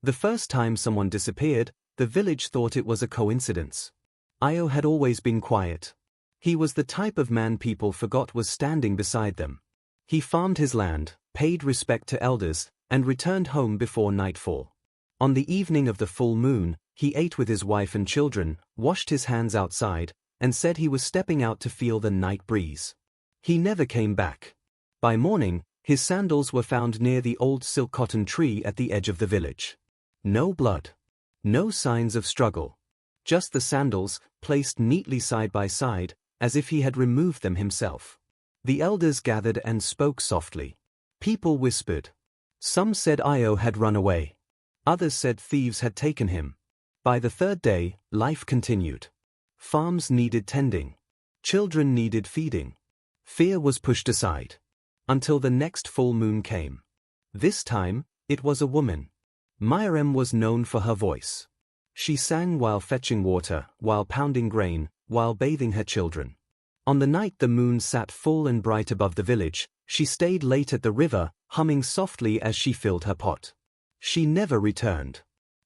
The first time someone disappeared, the village thought it was a coincidence. Io had always been quiet. He was the type of man people forgot was standing beside them. He farmed his land, paid respect to elders, and returned home before nightfall. On the evening of the full moon, he ate with his wife and children, washed his hands outside, and said he was stepping out to feel the night breeze. He never came back. By morning, his sandals were found near the old silk cotton tree at the edge of the village. No blood. No signs of struggle. Just the sandals, placed neatly side by side, as if he had removed them himself. The elders gathered and spoke softly. People whispered. Some said Io had run away. Others said thieves had taken him. By the third day, life continued. Farms needed tending. Children needed feeding. Fear was pushed aside. Until the next full moon came. This time, it was a woman. Miriam was known for her voice. She sang while fetching water, while pounding grain, while bathing her children. On the night the moon sat full and bright above the village, she stayed late at the river, humming softly as she filled her pot. She never returned.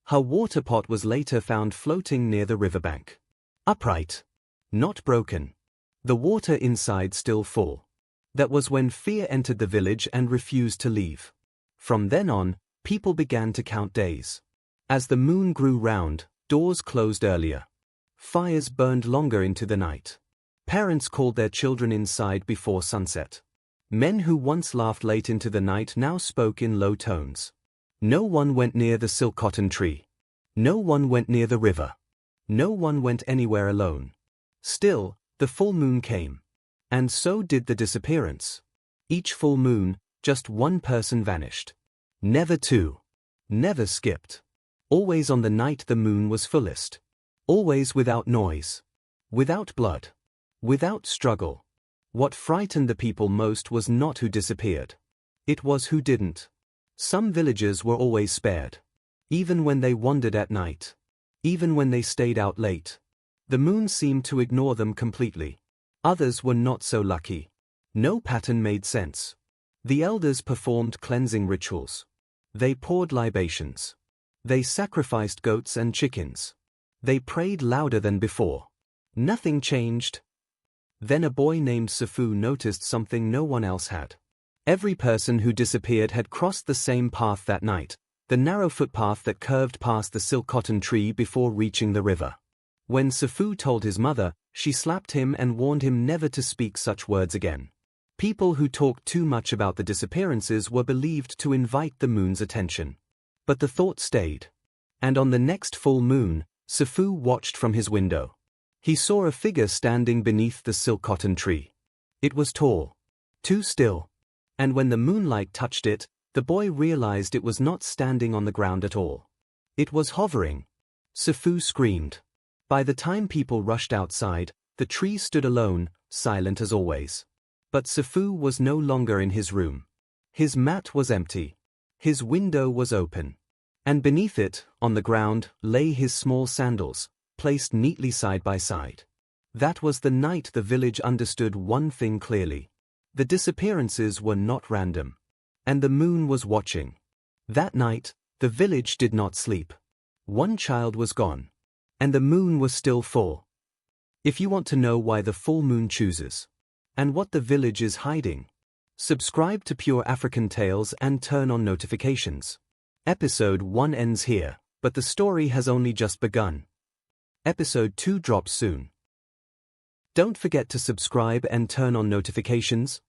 Her water pot was later found floating near the riverbank. Upright. Not broken. The water inside still full. That was when fear entered the village and refused to leave. From then on, people began to count days. As the moon grew round, doors closed earlier. Fires burned longer into the night. Parents called their children inside before sunset. Men who once laughed late into the night now spoke in low tones. No one went near the silk cotton tree. No one went near the river. No one went anywhere alone. Still, the full moon came. And so did the disappearance. Each full moon, just one person vanished. Never two. Never skipped. Always on the night the moon was fullest. Always without noise. Without blood. Without struggle. What frightened the people most was not who disappeared. It was who didn't. Some villagers were always spared. Even when they wandered at night. Even when they stayed out late. The moon seemed to ignore them completely. Others were not so lucky. No pattern made sense. The elders performed cleansing rituals. They poured libations. They sacrificed goats and chickens. They prayed louder than before. Nothing changed. Then a boy named Safu noticed something no one else had. Every person who disappeared had crossed the same path that night, the narrow footpath that curved past the silk cotton tree before reaching the river. When Safu told his mother, she slapped him and warned him never to speak such words again. People who talked too much about the disappearances were believed to invite the moon's attention. But the thought stayed. And on the next full moon, Safu watched from his window. He saw a figure standing beneath the silk cotton tree. It was tall. Too still. And when the moonlight touched it, the boy realized it was not standing on the ground at all. It was hovering. Safu screamed. By the time people rushed outside, the tree stood alone, silent as always. But Safu was no longer in his room. His mat was empty. His window was open. And beneath it, on the ground, lay his small sandals, placed neatly side by side. That was the night the village understood one thing clearly. The disappearances were not random. And the moon was watching. That night, the village did not sleep. One child was gone. And the moon was still full. If you want to know why the full moon chooses, and what the village is hiding, subscribe to Pure African Tales and turn on notifications. Episode 1 ends here, but the story has only just begun. Episode 2 drops soon. Don't forget to subscribe and turn on notifications.